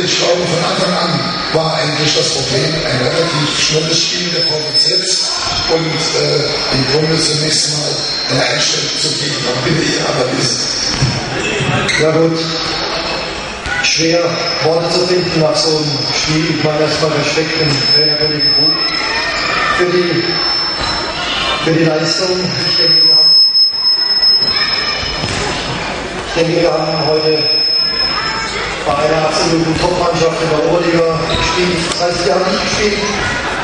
ich glaube, von Anfang an war eigentlich das Problem ein relativ schnelles Spiel der VBZ und im Grunde zunächst mal eine Einstellung zu geben. Aber bitte Ihre Analyse. Ja gut, schwer Worte zu finden nach so einem Spiel. Ich meine erstmal Respekt dem Trainer Kollege Krug für die Leistung. Ich denke, wir haben heute bei einer absoluten Top-Mannschaft in der Oberliga gespielt. Das heißt, wir haben nicht gespielt,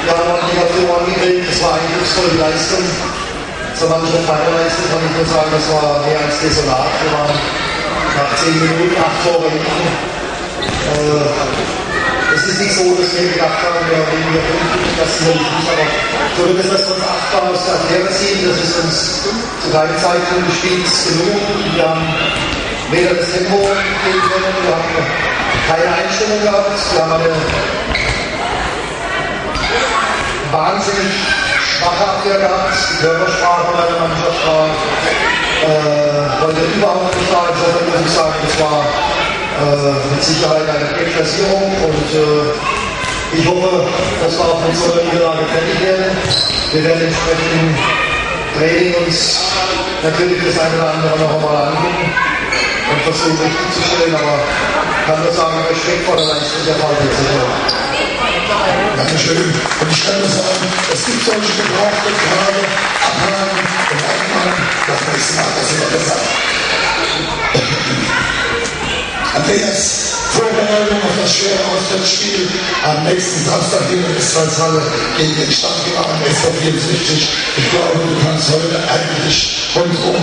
wir haben auch nicht auf die Ohren gekriegt. Das war eine glücksvolle Leistung. Zur Mannschaft meiner Leistung kann ich nur sagen, das war mehr als desolat. Wir waren nach 10 Minuten 8 Tore hinten. Es ist nicht so, dass wir gedacht haben, wir haben weniger Punkte, das sicherlich nicht, aber so wird es uns 8 Mal aus der Affäre ziehen. Das ist uns zu keinem Zeitpunkt des Spiels gelungen. Wir haben weder das Tempo gehen können, wir haben keine Einstellung gehabt, wir haben eine wahnsinnig schwache Abwehr gehabt. Die Körpersprache meiner Mannschaft war heute überhaupt nicht da. Insofern muss ich sagen, das war mit Sicherheit eine Deklassierung und ich hoffe, dass wir auch mit so einer Niederlage fertig werden. Wir werden entsprechend im Training uns natürlich das eine oder andere noch einmal angucken und versuchen richtig zu stellen, aber ich kann nur sagen, Respekt vor der Leistung der VBZ. Dankeschön. Und ich kann nur sagen, es gibt solche gebrauchte Frage, abhaken und aufmachen. Das nächste Mal, das immer besser. Andreas, Vorbereitung auf das schwere Auswärtsspiel am nächsten Samstag in der Westfalenhalle gegen den Stadtgewahren SV 64. Ich glaube, du kannst heute eigentlich rundum